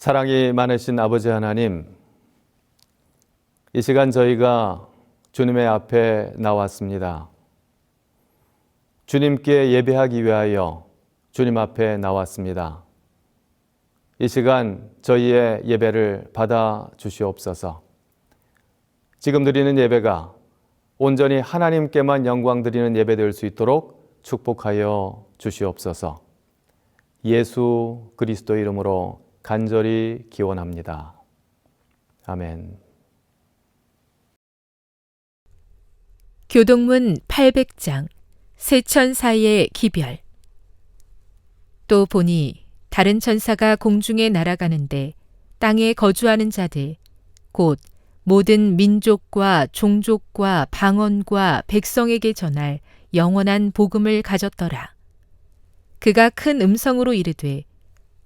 사랑이 많으신 아버지 하나님, 이 시간 저희가 주님의 앞에 나왔습니다. 주님께 예배하기 위하여 주님 앞에 나왔습니다. 이 시간 저희의 예배를 받아 주시옵소서. 지금 드리는 예배가 온전히 하나님께만 영광 드리는 예배 될 수 있도록 축복하여 주시옵소서. 예수 그리스도 이름으로 간절히 기원합니다. 아멘. 교동문 800장 세 천사의 기별. 또 보니 다른 천사가 공중에 날아가는데 땅에 거주하는 자들 곧 모든 민족과 종족과 방언과 백성에게 전할 영원한 복음을 가졌더라. 그가 큰 음성으로 이르되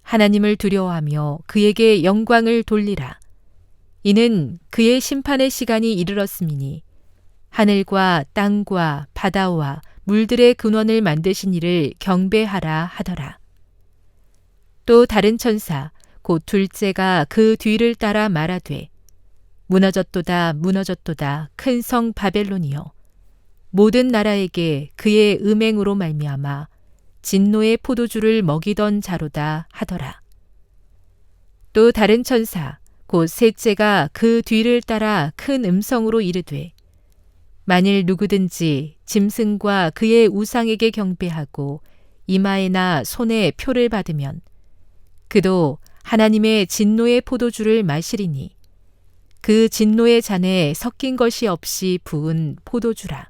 하나님을 두려워하며 그에게 영광을 돌리라. 이는 그의 심판의 시간이 이르렀음이니 하늘과 땅과 바다와 물들의 근원을 만드신 이를 경배하라 하더라. 또 다른 천사 곧 둘째가 그 뒤를 따라 말하되 무너졌도다 무너졌도다 큰 성 바벨론이여 모든 나라에게 그의 음행으로 말미암아 진노의 포도주를 먹이던 자로다 하더라. 또 다른 천사 곧 셋째가 그 뒤를 따라 큰 음성으로 이르되 만일 누구든지 짐승과 그의 우상에게 경배하고 이마에나 손에 표를 받으면 그도 하나님의 진노의 포도주를 마시리니 그 진노의 잔에 섞인 것이 없이 부은 포도주라.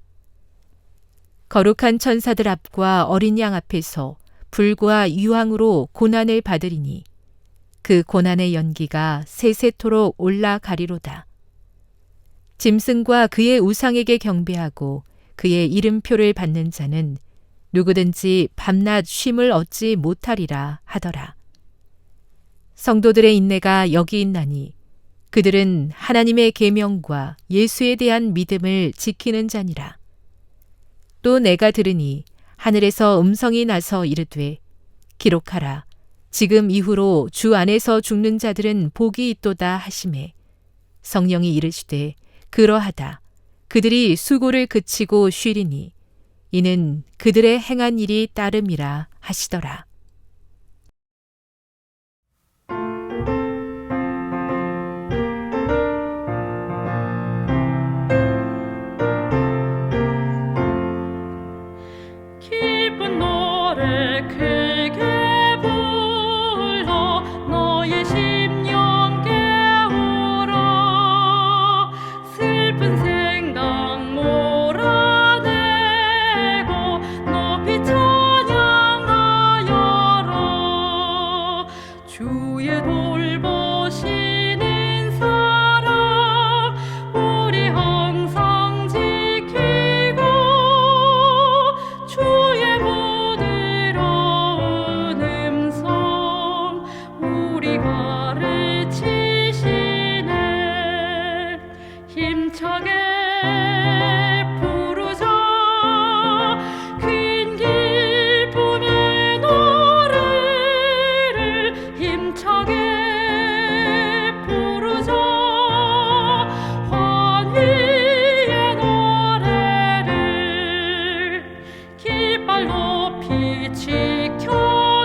거룩한 천사들 앞과 어린 양 앞에서 불과 유황으로 고난을 받으리니 그 고난의 연기가 세세토록 올라가리로다. 짐승과 그의 우상에게 경배하고 그의 이름표를 받는 자는 누구든지 밤낮 쉼을 얻지 못하리라 하더라. 성도들의 인내가 여기 있나니 그들은 하나님의 계명과 예수에 대한 믿음을 지키는 자니라. 또 내가 들으니 하늘에서 음성이 나서 이르되 기록하라. 지금 이후로 주 안에서 죽는 자들은 복이 있도다 하시매 성령이 이르시되 그러하다. 그들이 수고를 그치고 쉬리니 이는 그들의 행한 일이 따름이라 하시더라. 기쁜 노래 크게 불러 너의 심령 깨우라. 슬픈 생각 몰아내고 높이 찬양하여라. 주의 돌보시는 사랑 우리 항상 지키고 주의 부드러운 음성 우리 가르치시네. 힘차게 부르자 큰 기쁨의 노래를 힘차게 부르자 환희의 노래를 깃발 높이 지켜들고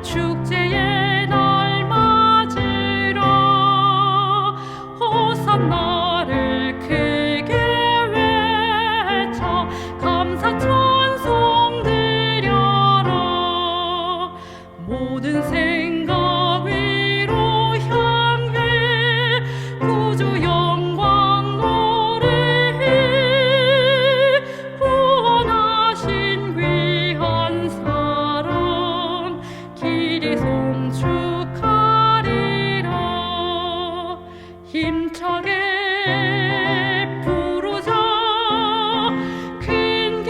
축제의 날 맞으라. 호산나를 크게 외쳐 감사 찬송 드려라. 모든 생각 위로 향해 구주 영광 노래해. 구원하신 귀한 사랑 길이 송축하리라. 힘차게 부르자 큰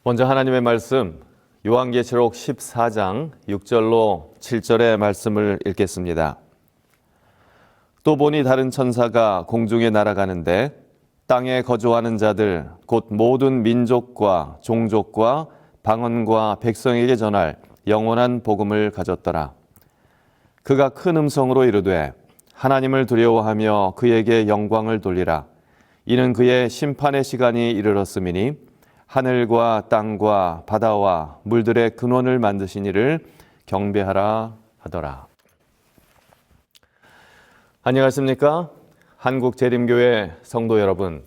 먼저 하나님의 말씀 요한계시록 14장 6절로 7절의 말씀을 읽겠습니다. 또 보니 다른 천사가 공중에 날아가는데 땅에 거주하는 자들 곧 모든 민족과 종족과 방언과 백성에게 전할 영원한 복음을 가졌더라. 그가 큰 음성으로 이르되 하나님을 두려워하며 그에게 영광을 돌리라. 이는 그의 심판의 시간이 이르렀음이니 하늘과 땅과 바다와 물들의 근원을 만드신 이를 경배하라 하더라. 안녕하십니까? 한국재림교회 성도 여러분.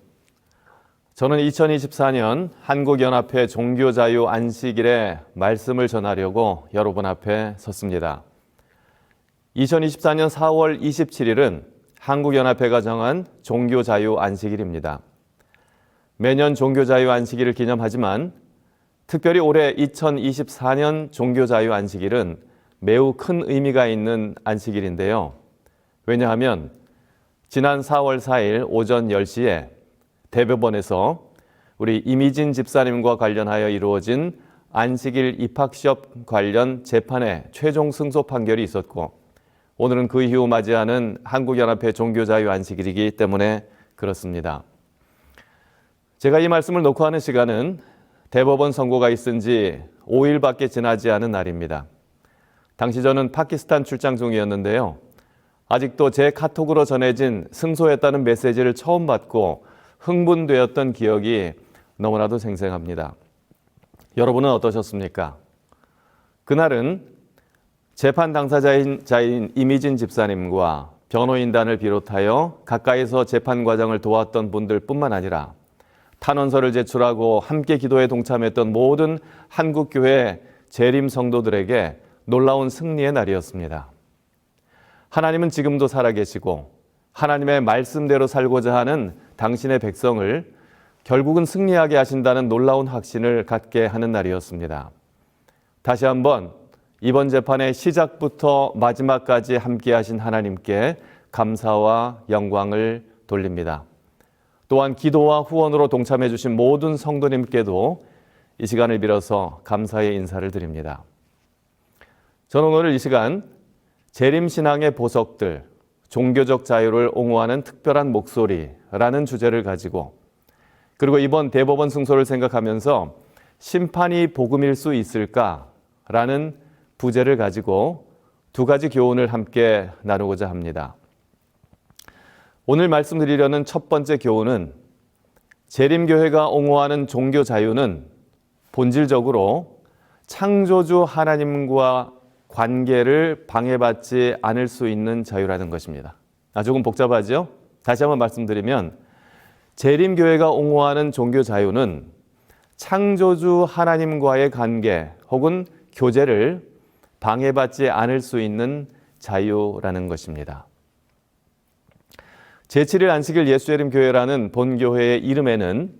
저는 2024년 한국연합회 종교자유 안식일에 말씀을 전하려고 여러분 앞에 섰습니다. 2024년 4월 27일은 한국연합회가 정한 종교자유 안식일입니다. 매년 종교자유 안식일을 기념하지만 특별히 올해 2024년 종교자유 안식일은 매우 큰 의미가 있는 안식일인데요. 왜냐하면 지난 4월 4일 오전 10시에 대법원에서 우리 이미진 집사님과 관련하여 이루어진 안식일 입학시험 관련 재판의 최종 승소 판결이 있었고 오늘은 그 이후 맞이하는 한국연합회 종교자유 안식일이기 때문에 그렇습니다. 제가 이 말씀을 놓고 하는 시간은 대법원 선고가 있은 지 5일밖에 지나지 않은 날입니다. 당시 저는 파키스탄 출장 중이었는데요. 아직도 제 카톡으로 전해진 승소했다는 메시지를 처음 받고 흥분되었던 기억이 너무나도 생생합니다. 여러분은 어떠셨습니까? 그날은 재판 당사자인 이미진 집사님과 변호인단을 비롯하여 가까이서 재판 과정을 도왔던 분들뿐만 아니라 탄원서를 제출하고 함께 기도에 동참했던 모든 한국교회 재림 성도들에게 놀라운 승리의 날이었습니다. 하나님은 지금도 살아계시고 하나님의 말씀대로 살고자 하는 당신의 백성을 결국은 승리하게 하신다는 놀라운 확신을 갖게 하는 날이었습니다. 다시 한번 이번 재판의 시작부터 마지막까지 함께 하신 하나님께 감사와 영광을 돌립니다. 또한 기도와 후원으로 동참해 주신 모든 성도님께도 이 시간을 빌어서 감사의 인사를 드립니다. 저는 오늘 이 시간 재림신앙의 보석들, 종교적 자유를 옹호하는 특별한 목소리라는 주제를 가지고 그리고 이번 대법원 승소를 생각하면서 심판이 복음일 수 있을까라는 부제를 가지고 두 가지 교훈을 함께 나누고자 합니다. 오늘 말씀드리려는 첫 번째 교훈은 재림교회가 옹호하는 종교 자유는 본질적으로 창조주 하나님과 관계를 방해받지 않을 수 있는 자유라는 것입니다. 조금 복잡하죠? 다시 한번 말씀드리면 재림교회가 옹호하는 종교 자유는 창조주 하나님과의 관계 혹은 교제를 방해받지 않을 수 있는 자유라는 것입니다. 제7일 안식일 예수재림교회라는 본교회의 이름에는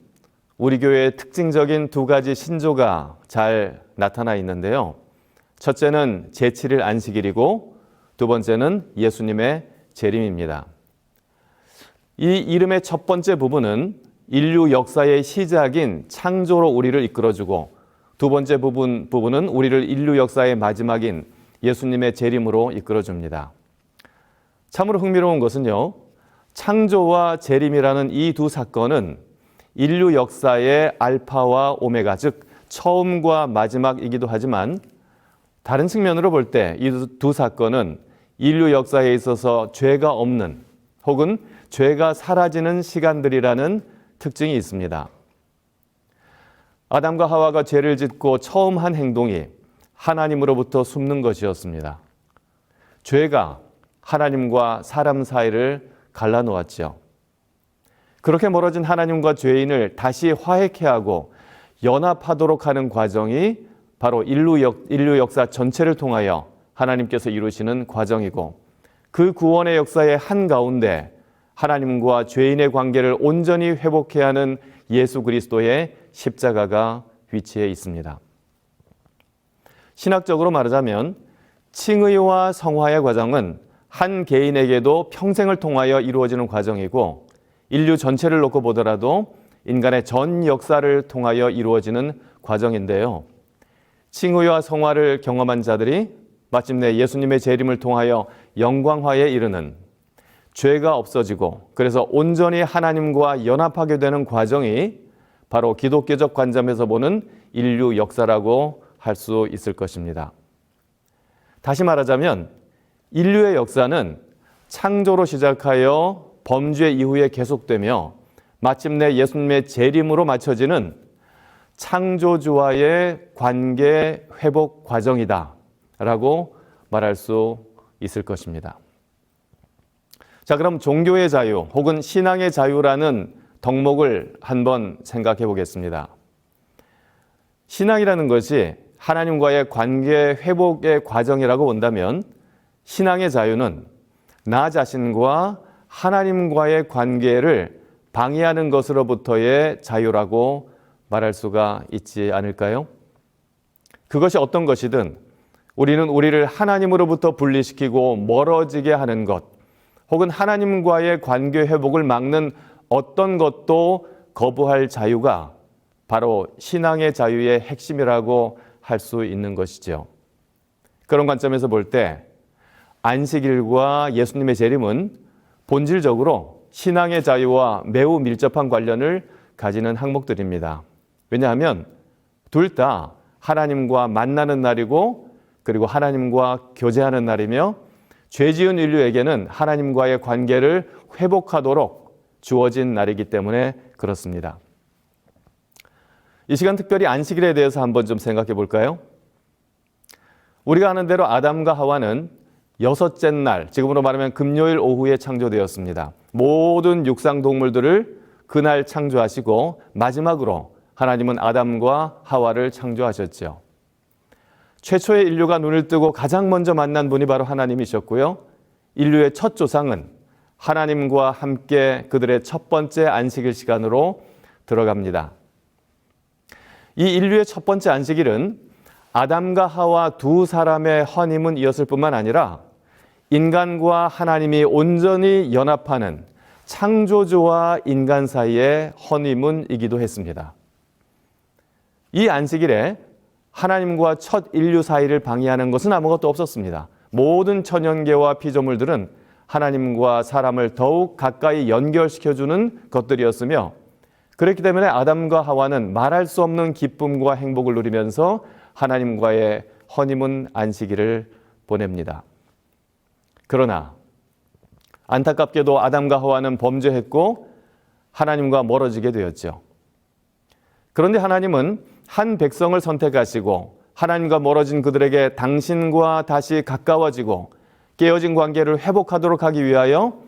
우리 교회의 특징적인 두 가지 신조가 잘 나타나 있는데요. 첫째는 제7일 안식일이고 두 번째는 예수님의 재림입니다. 이 이름의 첫 번째 부분은 인류 역사의 시작인 창조로 우리를 이끌어주고 두 번째 부분은 우리를 인류 역사의 마지막인 예수님의 재림으로 이끌어줍니다. 참으로 흥미로운 것은요. 창조와 재림이라는 이 두 사건은 인류 역사의 알파와 오메가, 즉 처음과 마지막이기도 하지만 다른 측면으로 볼 때 이 두 사건은 인류 역사에 있어서 죄가 없는 혹은 죄가 사라지는 시간들이라는 특징이 있습니다. 아담과 하와가 죄를 짓고 처음 한 행동이 하나님으로부터 숨는 것이었습니다. 죄가 하나님과 사람 사이를 갈라놓았죠. 그렇게 멀어진 하나님과 죄인을 다시 화해케 하고 연합하도록 하는 과정이 바로 인류 역사 전체를 통하여 하나님께서 이루시는 과정이고 그 구원의 역사의 한가운데 하나님과 죄인의 관계를 온전히 회복해야 하는 예수 그리스도의 십자가가 위치해 있습니다. 신학적으로 말하자면 칭의와 성화의 과정은 한 개인에게도 평생을 통하여 이루어지는 과정이고 인류 전체를 놓고 보더라도 인간의 전 역사를 통하여 이루어지는 과정인데요. 칭의와 성화를 경험한 자들이 마침내 예수님의 재림을 통하여 영광화에 이르는, 죄가 없어지고 그래서 온전히 하나님과 연합하게 되는 과정이 바로 기독교적 관점에서 보는 인류 역사라고 할 수 있을 것입니다. 다시 말하자면 인류의 역사는 창조로 시작하여 범죄 이후에 계속되며 마침내 예수님의 재림으로 맞춰지는 창조주와의 관계 회복 과정이다 라고 말할 수 있을 것입니다. 자, 그럼 종교의 자유 혹은 신앙의 자유라는 덕목을 한번 생각해 보겠습니다. 신앙이라는 것이 하나님과의 관계 회복의 과정이라고 본다면 신앙의 자유는 나 자신과 하나님과의 관계를 방해하는 것으로부터의 자유라고 말할 수가 있지 않을까요? 그것이 어떤 것이든 우리는 우리를 하나님으로부터 분리시키고 멀어지게 하는 것, 혹은 하나님과의 관계 회복을 막는 어떤 것도 거부할 자유가 바로 신앙의 자유의 핵심이라고 할 수 있는 것이죠. 그런 관점에서 볼 때 안식일과 예수님의 재림은 본질적으로 신앙의 자유와 매우 밀접한 관련을 가지는 항목들입니다. 왜냐하면 둘 다 하나님과 만나는 날이고 그리고 하나님과 교제하는 날이며 죄 지은 인류에게는 하나님과의 관계를 회복하도록 주어진 날이기 때문에 그렇습니다. 이 시간 특별히 안식일에 대해서 한번 좀 생각해 볼까요? 우리가 아는 대로 아담과 하와는 여섯째 날, 지금으로 말하면 금요일 오후에 창조되었습니다. 모든 육상 동물들을 그날 창조하시고 마지막으로 하나님은 아담과 하와를 창조하셨죠. 최초의 인류가 눈을 뜨고 가장 먼저 만난 분이 바로 하나님이셨고요. 인류의 첫 조상은 하나님과 함께 그들의 첫 번째 안식일 시간으로 들어갑니다. 이 인류의 첫 번째 안식일은 아담과 하와 두 사람의 허니문이었을 뿐만 아니라 인간과 하나님이 온전히 연합하는 창조주와 인간 사이의 허니문이기도 했습니다. 이 안식일에 하나님과 첫 인류 사이를 방해하는 것은 아무것도 없었습니다. 모든 천연계와 피조물들은 하나님과 사람을 더욱 가까이 연결시켜주는 것들이었으며 그렇기 때문에 아담과 하와는 말할 수 없는 기쁨과 행복을 누리면서 하나님과의 허니문 안식일을 보냅니다. 그러나 안타깝게도 아담과 하와는 범죄했고 하나님과 멀어지게 되었죠. 그런데 하나님은 한 백성을 선택하시고 하나님과 멀어진 그들에게 당신과 다시 가까워지고 깨어진 관계를 회복하도록 하기 위하여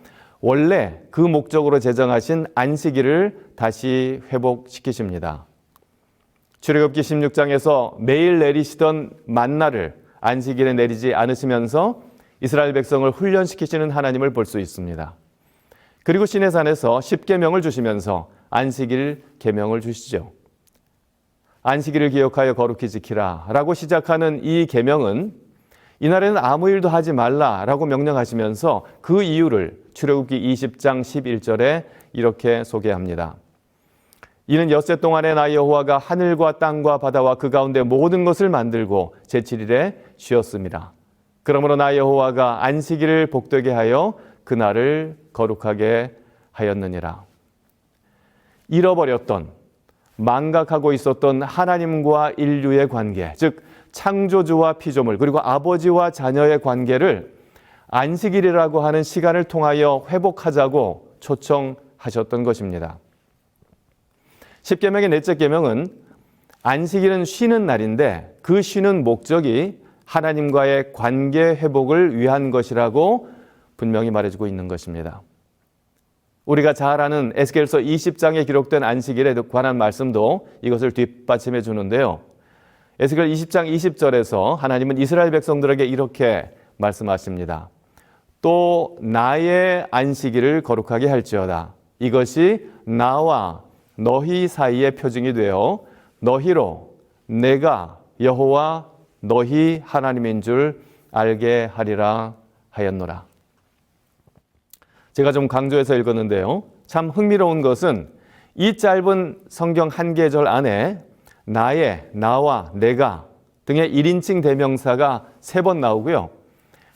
원래 그 목적으로 제정하신 안식일을 다시 회복시키십니다. 출애굽기 16장에서 매일 내리시던 만나를 안식일에 내리지 않으시면서 이스라엘 백성을 훈련시키시는 하나님을 볼 수 있습니다. 그리고 시내산에서 10계명을 주시면서 안식일 계명을 주시죠. 안식일을 기억하여 거룩히 지키라 라고 시작하는 이 계명은 이날에는 아무 일도 하지 말라라고 명령하시면서 그 이유를 출애굽기 20장 11절에 이렇게 소개합니다. 이는 엿새 동안에 나 여호와가 하늘과 땅과 바다와 그 가운데 모든 것을 만들고 제7일에 쉬었습니다. 그러므로 나 여호와가 안식일을 복되게 하여 그날을 거룩하게 하였느니라. 잃어버렸던, 망각하고 있었던 하나님과 인류의 관계, 즉 창조주와 피조물 그리고 아버지와 자녀의 관계를 안식일이라고 하는 시간을 통하여 회복하자고 초청하셨던 것입니다. 10계명의 넷째 계명은 안식일은 쉬는 날인데 그 쉬는 목적이 하나님과의 관계 회복을 위한 것이라고 분명히 말해주고 있는 것입니다. 우리가 잘 아는 에스겔서 20장에 기록된 안식일에 관한 말씀도 이것을 뒷받침해 주는데요. 에스겔 20장 20절에서 하나님은 이스라엘 백성들에게 이렇게 말씀하십니다. 또 나의 안식일을 거룩하게 할지어다. 이것이 나와 너희 사이의 표징이 되어 너희로 내가 여호와 너희 하나님인 줄 알게 하리라 하였노라. 제가 좀 강조해서 읽었는데요. 참 흥미로운 것은 이 짧은 성경 한 계절 안에 나의, 나와, 내가 등의 1인칭 대명사가 3번 나오고요.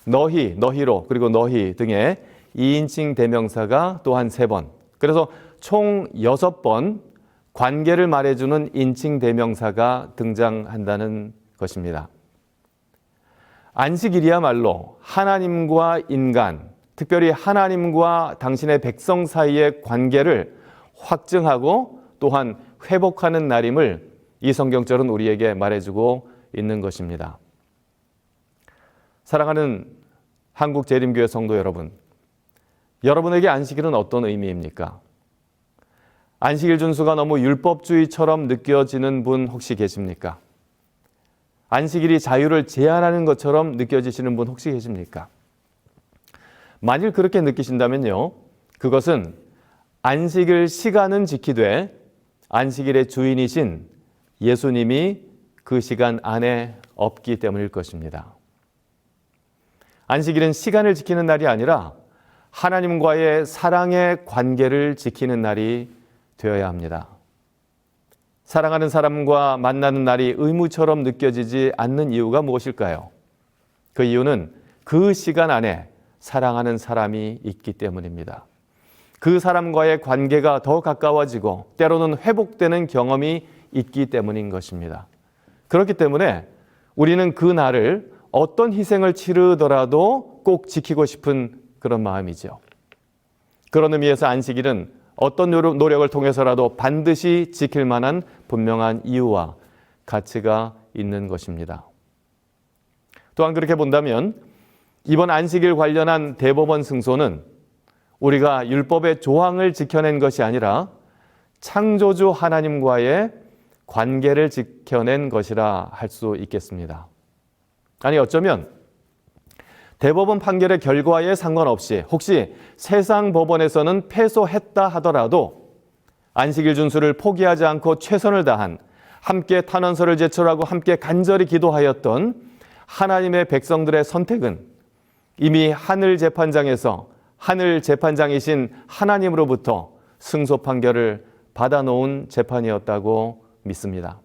너희, 너희로, 그리고 너희 등의 2인칭 대명사가 또한 3번. 그래서 총 6번 관계를 말해주는 인칭 대명사가 등장한다는 것입니다. 안식일이야말로 하나님과 인간, 특별히 하나님과 당신의 백성 사이의 관계를 확증하고 또한 회복하는 날임을 이 성경절은 우리에게 말해주고 있는 것입니다. 사랑하는 한국재림교회 성도 여러분, 여러분에게 안식일은 어떤 의미입니까? 안식일 준수가 너무 율법주의처럼 느껴지는 분 혹시 계십니까? 안식일이 자유를 제한하는 것처럼 느껴지시는 분 혹시 계십니까? 만일 그렇게 느끼신다면요, 그것은 안식일 시간은 지키되 안식일의 주인이신 예수님이 그 시간 안에 없기 때문일 것입니다. 안식일은 시간을 지키는 날이 아니라 하나님과의 사랑의 관계를 지키는 날이 되어야 합니다. 사랑하는 사람과 만나는 날이 의무처럼 느껴지지 않는 이유가 무엇일까요? 그 이유는 그 시간 안에 사랑하는 사람이 있기 때문입니다. 그 사람과의 관계가 더 가까워지고 때로는 회복되는 경험이 있기 때문인 것입니다. 그렇기 때문에 우리는 그 날을 어떤 희생을 치르더라도 꼭 지키고 싶은 그런 마음이죠. 그런 의미에서 안식일은 어떤 노력을 통해서라도 반드시 지킬 만한 분명한 이유와 가치가 있는 것입니다. 또한 그렇게 본다면 이번 안식일 관련한 대법원 승소는 우리가 율법의 조항을 지켜낸 것이 아니라 창조주 하나님과의 관계를 지켜낸 것이라 할 수 있겠습니다. 아니, 어쩌면 대법원 판결의 결과에 상관없이 혹시 세상 법원에서는 패소했다 하더라도 안식일 준수를 포기하지 않고 최선을 다한, 함께 탄원서를 제출하고 함께 간절히 기도하였던 하나님의 백성들의 선택은 이미 하늘 재판장에서 하늘 재판장이신 하나님으로부터 승소 판결을 받아놓은 재판이었다고 믿습니다.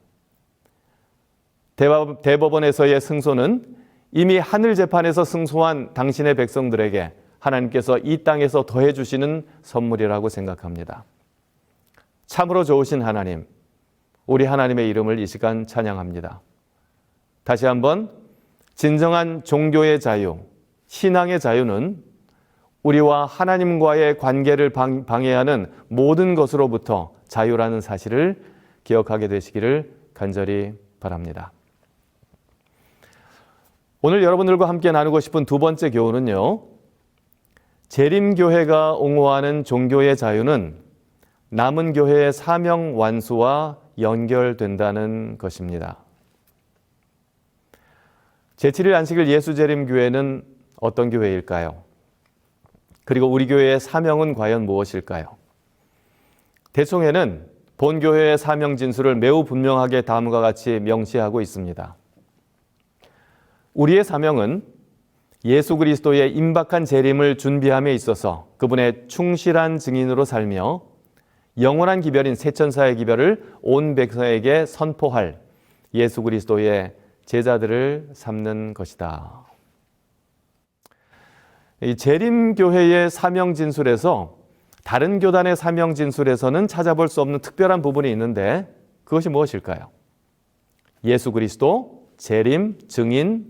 대법원에서의 승소는 이미 하늘 재판에서 승소한 당신의 백성들에게 하나님께서 이 땅에서 더해 주시는 선물이라고 생각합니다. 참으로 좋으신 하나님, 우리 하나님의 이름을 이 시간 찬양합니다. 다시 한번, 진정한 종교의 자유, 신앙의 자유는 우리와 하나님과의 관계를 방해하는 모든 것으로부터 자유라는 사실을 기억하게 되시기를 간절히 바랍니다. 오늘 여러분들과 함께 나누고 싶은 두 번째 교훈은요, 재림교회가 옹호하는 종교의 자유는 남은 교회의 사명 완수와 연결된다는 것입니다. 제7일 안식일 예수재림교회는 어떤 교회일까요? 그리고 우리 교회의 사명은 과연 무엇일까요? 대총회는 본교회의 사명 진수를 매우 분명하게 다음과 같이 명시하고 있습니다. 우리의 사명은 예수 그리스도의 임박한 재림을 준비함에 있어서 그분의 충실한 증인으로 살며 영원한 기별인 세천사의 기별을 온 백성에게 선포할 예수 그리스도의 제자들을 삼는 것이다. 이 재림교회의 사명 진술에서 다른 교단의 사명 진술에서는 찾아볼 수 없는 특별한 부분이 있는데 그것이 무엇일까요? 예수 그리스도, 재림, 증인,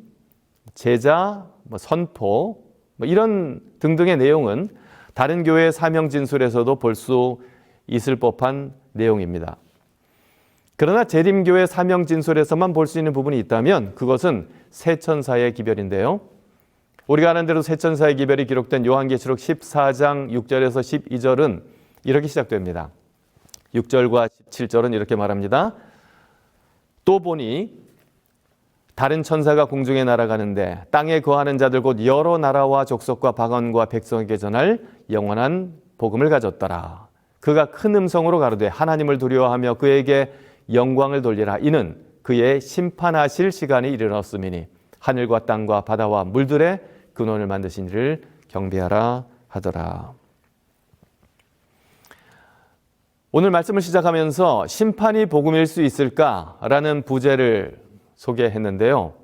제자, 선포 이런 등등의 내용은 다른 교회의 사명 진술에서도 볼 수 있을 법한 내용입니다. 그러나 재림교회 사명 진술에서만 볼 수 있는 부분이 있다면 그것은 세천사의 기별인데요. 우리가 아는 대로 세천사의 기별이 기록된 요한계시록 14장 6절에서 12절은 이렇게 시작됩니다. 6절과 17절은 이렇게 말합니다. 또 보니 다른 천사가 공중에 날아가는데 땅에 거하는 자들 곧 여러 나라와 족속과 방언과 백성에게 전할 영원한 복음을 가졌더라. 그가 큰 음성으로 가로되 하나님을 두려워하며 그에게 영광을 돌리라. 이는 그의 심판하실 시간이 이르렀음이니 하늘과 땅과 바다와 물들의 근원을 만드신 이를 경배하라 하더라. 오늘 말씀을 시작하면서 심판이 복음일 수 있을까라는 부제를 소개했는데요.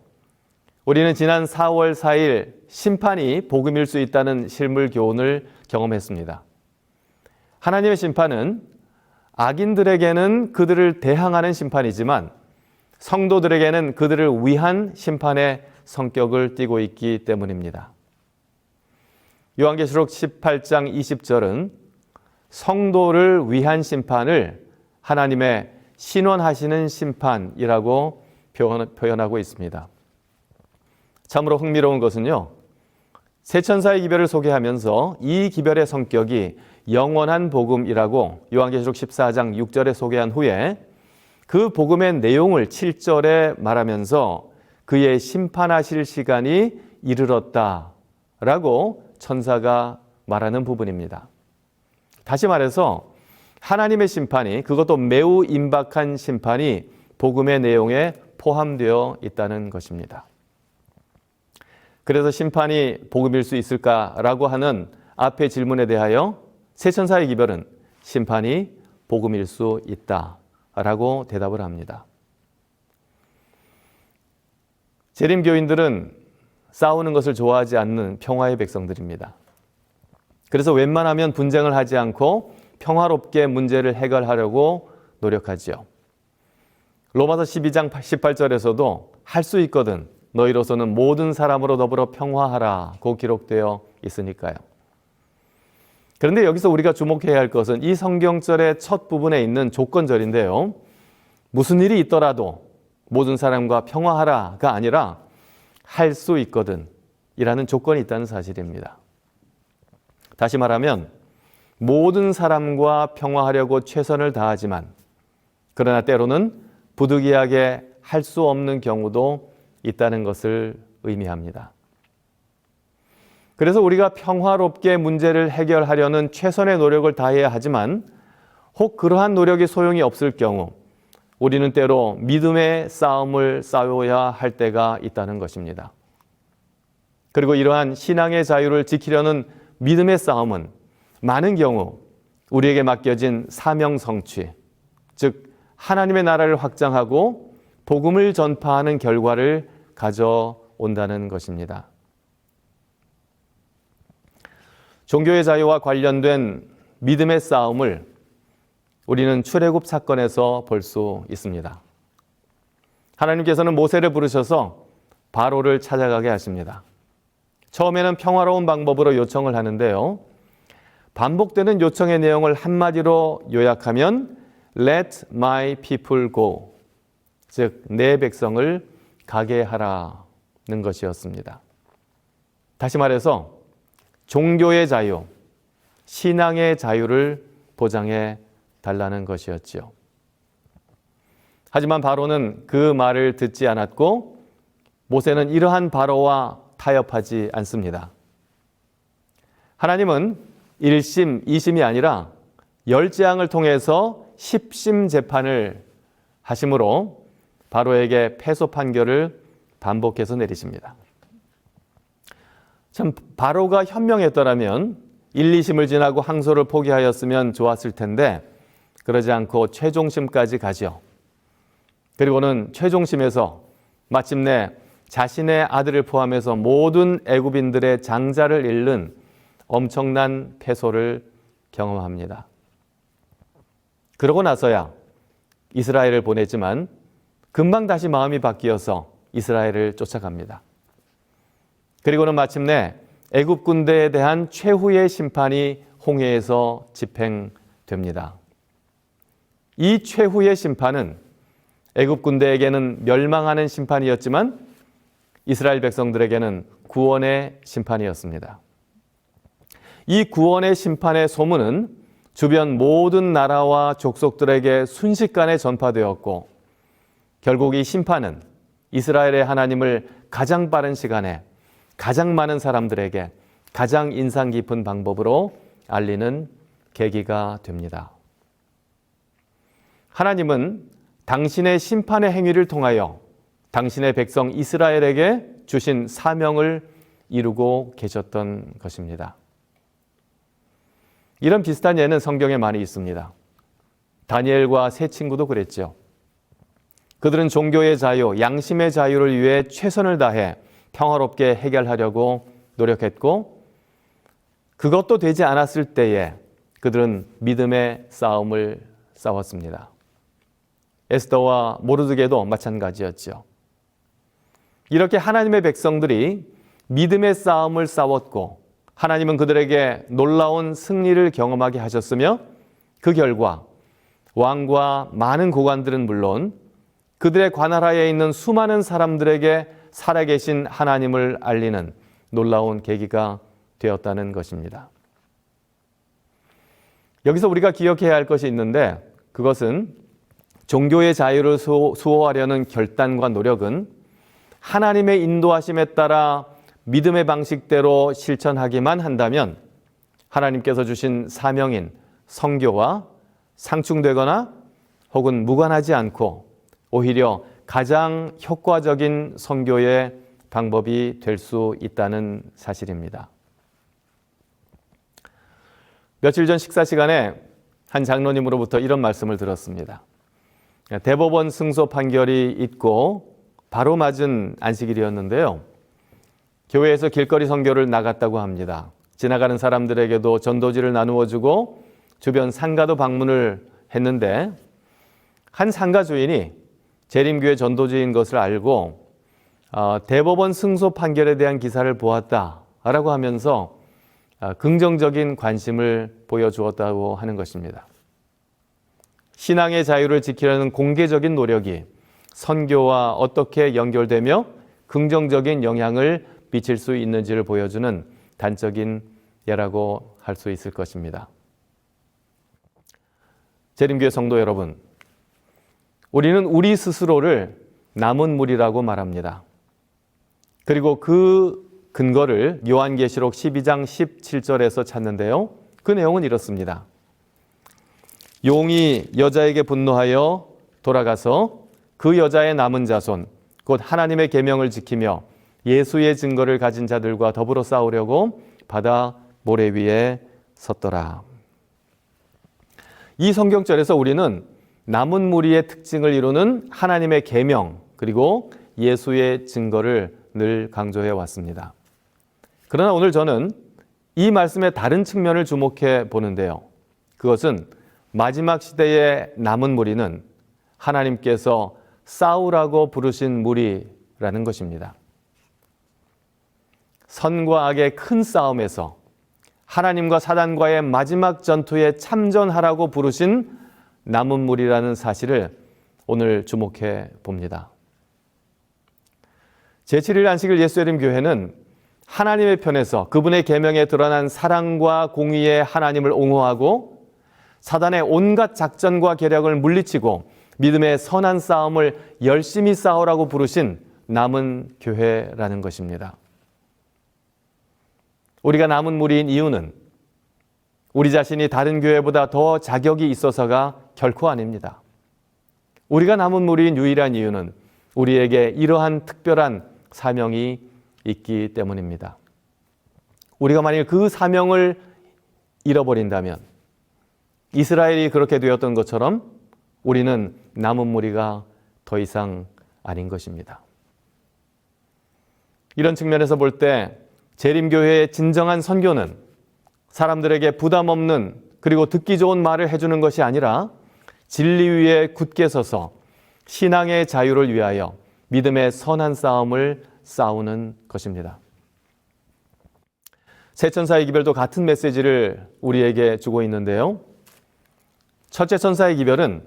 우리는 지난 4월 4일 심판이 복음일 수 있다는 실물 교훈을 경험했습니다. 하나님의 심판은 악인들에게는 그들을 대항하는 심판이지만 성도들에게는 그들을 위한 심판의 성격을 띠고 있기 때문입니다. 요한계시록 18장 20절은 성도를 위한 심판을 하나님의 신원하시는 심판이라고 표현하고 있습니다. 참으로 흥미로운 것은요, 세 천사의 기별을 소개하면서 이 기별의 성격이 영원한 복음이라고 요한계시록 14장 6절에 소개한 후에 그 복음의 내용을 7절에 말하면서 그의 심판하실 시간이 이르렀다라고 천사가 말하는 부분입니다. 다시 말해서 하나님의 심판이, 그것도 매우 임박한 심판이 복음의 내용에 포함되어 있다는 것입니다. 그래서 심판이 복음일 수 있을까라고 하는 앞의 질문에 대하여 세 천사의 기별은 심판이 복음일 수 있다라고 대답을 합니다. 재림교인들은 싸우는 것을 좋아하지 않는 평화의 백성들입니다. 그래서 웬만하면 분쟁을 하지 않고 평화롭게 문제를 해결하려고 노력하지요. 로마서 12장 18절에서도 할 수 있거든 너희로서는 모든 사람으로 더불어 평화하라고 기록되어 있으니까요. 그런데 여기서 우리가 주목해야 할 것은 이 성경절의 첫 부분에 있는 조건절인데요. 무슨 일이 있더라도 모든 사람과 평화하라가 아니라 할 수 있거든 이라는 조건이 있다는 사실입니다. 다시 말하면 모든 사람과 평화하려고 최선을 다하지만 그러나 때로는 부득이하게 할 수 없는 경우도 있다는 것을 의미합니다. 그래서 우리가 평화롭게 문제를 해결하려는 최선의 노력을 다해야 하지만 혹 그러한 노력이 소용이 없을 경우 우리는 때로 믿음의 싸움을 싸워야 할 때가 있다는 것입니다. 그리고 이러한 신앙의 자유를 지키려는 믿음의 싸움은 많은 경우 우리에게 맡겨진 사명 성취, 즉 하나님의 나라를 확장하고 복음을 전파하는 결과를 가져온다는 것입니다. 종교의 자유와 관련된 믿음의 싸움을 우리는 출애굽 사건에서 볼 수 있습니다. 하나님께서는 모세를 부르셔서 바로를 찾아가게 하십니다. 처음에는 평화로운 방법으로 요청을 하는데요. 반복되는 요청의 내용을 한마디로 요약하면 Let my people go, 즉 내 백성을 가게 하라는 것이었습니다. 다시 말해서 종교의 자유, 신앙의 자유를 보장해 달라는 것이었지요. 하지만 바로는 그 말을 듣지 않았고 모세는 이러한 바로와 타협하지 않습니다. 하나님은 1심, 2심이 아니라 10재앙을 통해서 10심 재판을 하심으로 바로에게 패소 판결을 반복해서 내리십니다. 참 바로가 현명했더라면 1, 2심을 지나고 항소를 포기하였으면 좋았을 텐데 그러지 않고 최종심까지 가죠. 그리고는 최종심에서 마침내 자신의 아들을 포함해서 모든 애굽인들의 장자를 잃는 엄청난 패소를 경험합니다. 그러고 나서야 이스라엘을 보내지만 금방 다시 마음이 바뀌어서 이스라엘을 쫓아갑니다. 그리고는 마침내 애굽 군대에 대한 최후의 심판이 홍해에서 집행됩니다. 이 최후의 심판은 애굽 군대에게는 멸망하는 심판이었지만 이스라엘 백성들에게는 구원의 심판이었습니다. 이 구원의 심판의 소문은 주변 모든 나라와 족속들에게 순식간에 전파되었고 결국 이 심판은 이스라엘의 하나님을 가장 빠른 시간에 가장 많은 사람들에게 가장 인상 깊은 방법으로 알리는 계기가 됩니다. 하나님은 당신의 심판의 행위를 통하여 당신의 백성 이스라엘에게 주신 사명을 이루고 계셨던 것입니다. 이런 비슷한 예는 성경에 많이 있습니다. 다니엘과 세 친구도 그랬죠. 그들은 종교의 자유, 양심의 자유를 위해 최선을 다해 평화롭게 해결하려고 노력했고, 그것도 되지 않았을 때에 그들은 믿음의 싸움을 싸웠습니다. 에스더와 모르드게도 마찬가지였죠. 이렇게 하나님의 백성들이 믿음의 싸움을 싸웠고, 하나님은 그들에게 놀라운 승리를 경험하게 하셨으며, 그 결과 왕과 많은 고관들은 물론 그들의 관할하에 있는 수많은 사람들에게 살아계신 하나님을 알리는 놀라운 계기가 되었다는 것입니다. 여기서 우리가 기억해야 할 것이 있는데, 그것은 종교의 자유를 수호하려는 결단과 노력은 하나님의 인도하심에 따라 믿음의 방식대로 실천하기만 한다면 하나님께서 주신 사명인 선교와 상충되거나 혹은 무관하지 않고 오히려 가장 효과적인 선교의 방법이 될 수 있다는 사실입니다. 며칠 전 식사 시간에 한 장로님으로부터 이런 말씀을 들었습니다. 대법원 승소 판결이 있고 바로 맞은 안식일이었는데요. 교회에서 길거리 선교를 나갔다고 합니다. 지나가는 사람들에게도 전도지를 나누어 주고 주변 상가도 방문을 했는데, 한 상가 주인이 재림교회 전도지인 것을 알고 대법원 승소 판결에 대한 기사를 보았다라고 하면서 긍정적인 관심을 보여주었다고 하는 것입니다. 신앙의 자유를 지키려는 공개적인 노력이 선교와 어떻게 연결되며 긍정적인 영향을 미칠 수 있는지를 보여주는 단적인 예라고 할 수 있을 것입니다. 재림교회 성도 여러분, 우리는 우리 스스로를 남은 무리라고 말합니다. 그리고 그 근거를 요한계시록 12장 17절에서 찾는데요. 그 내용은 이렇습니다. 용이 여자에게 분노하여 돌아가서 그 여자의 남은 자손, 곧 하나님의 계명을 지키며 예수의 증거를 가진 자들과 더불어 싸우려고 바다 모래 위에 섰더라. 이 성경절에서 우리는 남은 무리의 특징을 이루는 하나님의 계명 그리고 예수의 증거를 늘 강조해 왔습니다. 그러나 오늘 저는 이 말씀의 다른 측면을 주목해 보는데요. 그것은 마지막 시대의 남은 무리는 하나님께서 싸우라고 부르신 무리라는 것입니다. 선과 악의 큰 싸움에서 하나님과 사단과의 마지막 전투에 참전하라고 부르신 남은 무리라는 사실을 오늘 주목해 봅니다. 제7일 안식일 예수예림 교회는 하나님의 편에서 그분의 계명에 드러난 사랑과 공의의 하나님을 옹호하고 사단의 온갖 작전과 계략을 물리치고 믿음의 선한 싸움을 열심히 싸우라고 부르신 남은 교회라는 것입니다. 우리가 남은 무리인 이유는 우리 자신이 다른 교회보다 더 자격이 있어서가 결코 아닙니다. 우리가 남은 무리인 유일한 이유는 우리에게 이러한 특별한 사명이 있기 때문입니다. 우리가 만일 그 사명을 잃어버린다면 이스라엘이 그렇게 되었던 것처럼 우리는 남은 무리가 더 이상 아닌 것입니다. 이런 측면에서 볼 때 재림교회의 진정한 선교는 사람들에게 부담 없는 그리고 듣기 좋은 말을 해주는 것이 아니라 진리 위에 굳게 서서 신앙의 자유를 위하여 믿음의 선한 싸움을 싸우는 것입니다. 세 천사의 기별도 같은 메시지를 우리에게 주고 있는데요. 첫째 천사의 기별은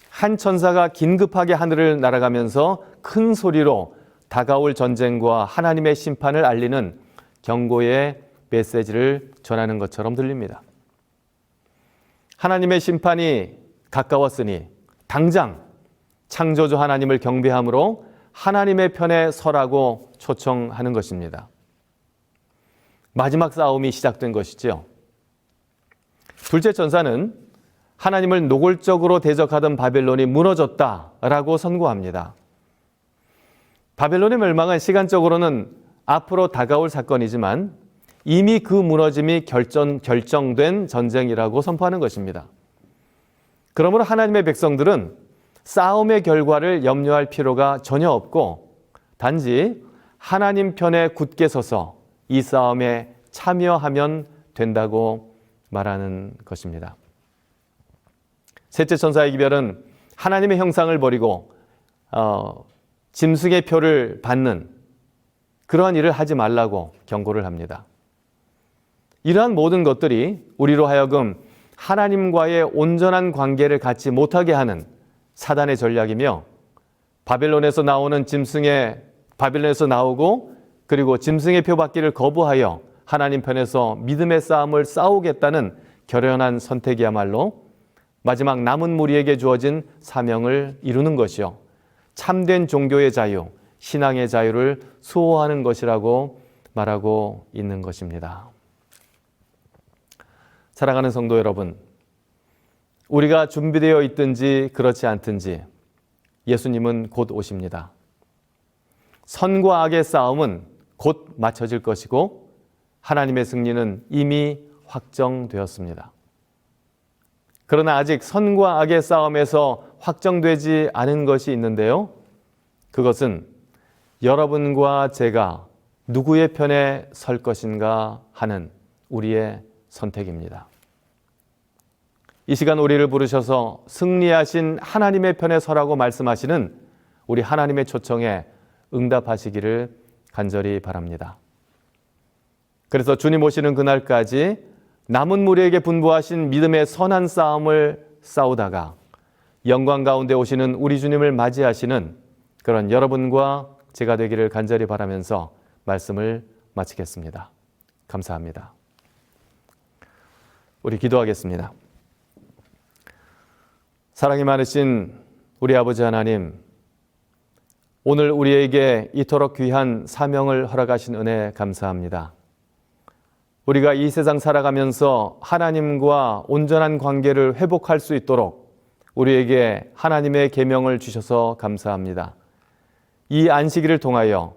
한 천사가 긴급하게 하늘을 날아가면서 큰 소리로 다가올 전쟁과 하나님의 심판을 알리는 경고의 메시지를 전하는 것처럼 들립니다. 하나님의 심판이 가까웠으니 당장 창조주 하나님을 경배함으로 하나님의 편에 서라고 초청하는 것입니다. 마지막 싸움이 시작된 것이죠. 둘째 천사는 하나님을 노골적으로 대적하던 바벨론이 무너졌다라고 선고합니다. 바벨론의 멸망은 시간적으로는 앞으로 다가올 사건이지만 이미 그 무너짐이 결정된 전쟁이라고 선포하는 것입니다. 그러므로 하나님의 백성들은 싸움의 결과를 염려할 필요가 전혀 없고 단지 하나님 편에 굳게 서서 이 싸움에 참여하면 된다고 말하는 것입니다. 셋째 천사의 기별은 하나님의 형상을 버리고 짐승의 표를 받는 그러한 일을 하지 말라고 경고를 합니다. 이러한 모든 것들이 우리로 하여금 하나님과의 온전한 관계를 갖지 못하게 하는 사단의 전략이며 바벨론에서 나오고 그리고 짐승의 표 받기를 거부하여 하나님 편에서 믿음의 싸움을 싸우겠다는 결연한 선택이야말로 마지막 남은 무리에게 주어진 사명을 이루는 것이요 참된 종교의 자유, 신앙의 자유를 수호하는 것이라고 말하고 있는 것입니다. 사랑하는 성도 여러분, 우리가 준비되어 있든지 그렇지 않든지 예수님은 곧 오십니다. 선과 악의 싸움은 곧 맞춰질 것이고 하나님의 승리는 이미 확정되었습니다. 그러나 아직 선과 악의 싸움에서 확정되지 않은 것이 있는데요. 그것은 여러분과 제가 누구의 편에 설 것인가 하는 우리의 선택입니다. 이 시간 우리를 부르셔서 승리하신 하나님의 편에 서라고 말씀하시는 우리 하나님의 초청에 응답하시기를 간절히 바랍니다. 그래서 주님 오시는 그날까지 남은 무리에게 분부하신 믿음의 선한 싸움을 싸우다가 영광 가운데 오시는 우리 주님을 맞이하시는 그런 여러분과 제가 되기를 간절히 바라면서 말씀을 마치겠습니다. 감사합니다. 우리 기도하겠습니다. 사랑이 많으신 우리 아버지 하나님, 오늘 우리에게 이토록 귀한 사명을 허락하신 은혜 감사합니다. 우리가 이 세상 살아가면서 하나님과 온전한 관계를 회복할 수 있도록 우리에게 하나님의 계명을 주셔서 감사합니다. 이 안식일을 통하여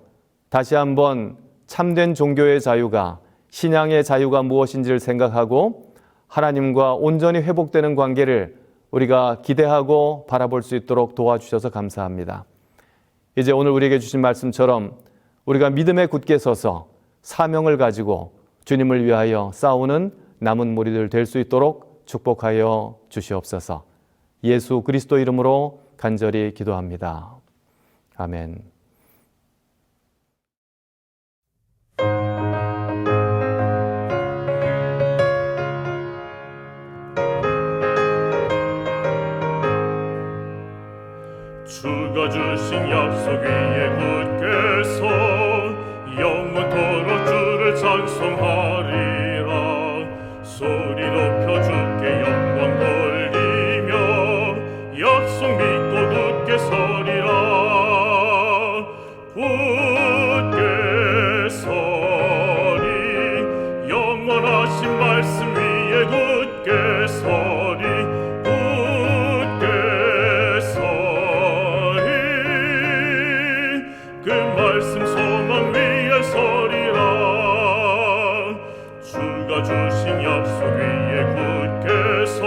다시 한번 참된 종교의 자유가, 신앙의 자유가 무엇인지를 생각하고 하나님과 온전히 회복되는 관계를 우리가 기대하고 바라볼 수 있도록 도와주셔서 감사합니다. 이제 오늘 우리에게 주신 말씀처럼 우리가 믿음에 굳게 서서 사명을 가지고 주님을 위하여 싸우는 남은 무리들 될 수 있도록 축복하여 주시옵소서. 예수 그리스도 이름으로 간절히 기도합니다. 아멘. 주가 주신 약속 위에 굳게 서 영원토록 주를 찬송하리라. 소리 높여 주께 영광 돌리며 약속 믿고 굳게 서리라. 굳게 서리 영원하신 말씀 위에 굳게 서리. 그 말씀 소망 위에 서리라. 주가 주신 약속 위에 굳게 서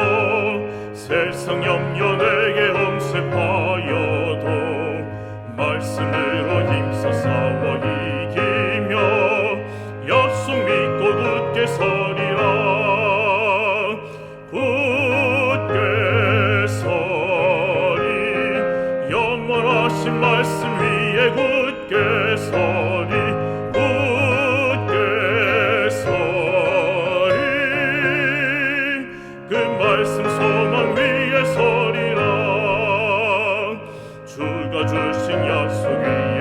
세상 염려 내게 엄습하여도 말씀으로 힘써 싸워 이기며 약속 믿고 굳게 서리라. 굳게 서리 영원하신 말씀 위에 굳게 서리. 굳게 서리 그 말씀 소망 위에 서리라. 주가 주신 약속 위에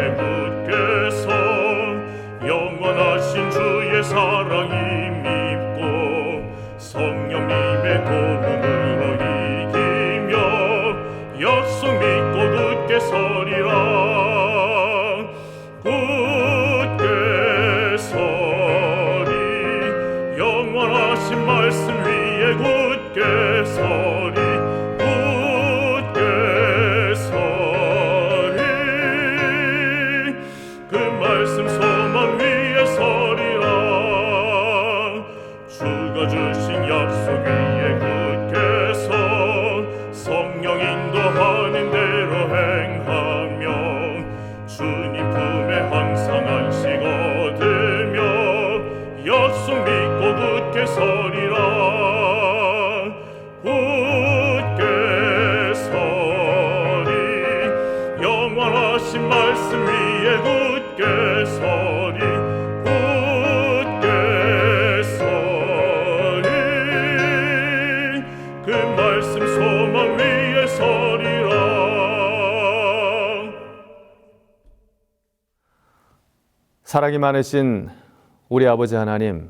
성령 인도하는 대로 행하며 주님 품에 항상 안식 얻으며 약속 믿고 굳게 서리라. 굳게 서리 영원하신 말씀 위에 굳게 서리. 굳게 서리 그 말씀 소망 위에 서리라. 사랑이 많으신 우리 아버지 하나님,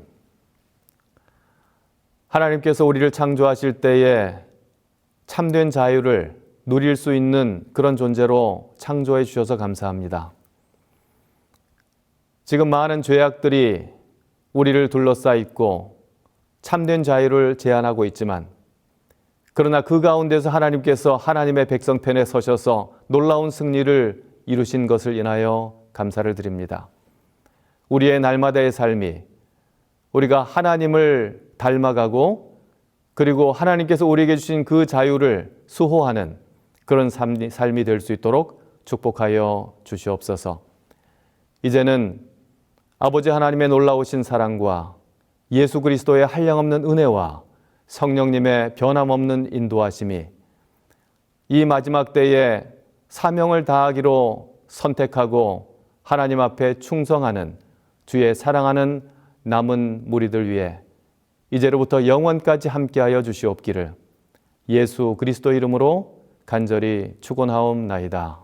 하나님께서 우리를 창조하실 때에 참된 자유를 누릴 수 있는 그런 존재로 창조해 주셔서 감사합니다. 지금 많은 죄악들이 우리를 둘러싸 있고 참된 자유를 제한하고 있지만, 그러나 그 가운데서 하나님께서 하나님의 백성 편에 서셔서 놀라운 승리를 이루신 것을 인하여 감사를 드립니다. 우리의 날마다의 삶이 우리가 하나님을 닮아가고 그리고 하나님께서 우리에게 주신 그 자유를 수호하는 그런 삶이 될 수 있도록 축복하여 주시옵소서. 이제는 아버지 하나님의 놀라우신 사랑과 예수 그리스도의 한량없는 은혜와 성령님의 변함없는 인도하심이 이 마지막 때에 사명을 다하기로 선택하고 하나님 앞에 충성하는 주의 사랑하는 남은 무리들 위해 이제로부터 영원까지 함께하여 주시옵기를 예수 그리스도 이름으로 간절히 축원하옵나이다.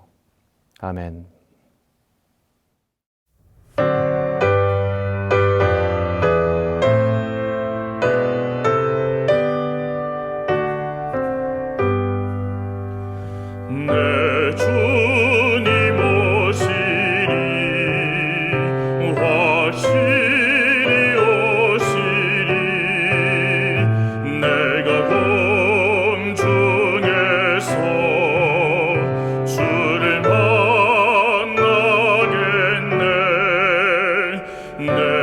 아멘. 내 주님 오시리 확실히 오시리. 내가 공중에서 주를 만나겠네. 내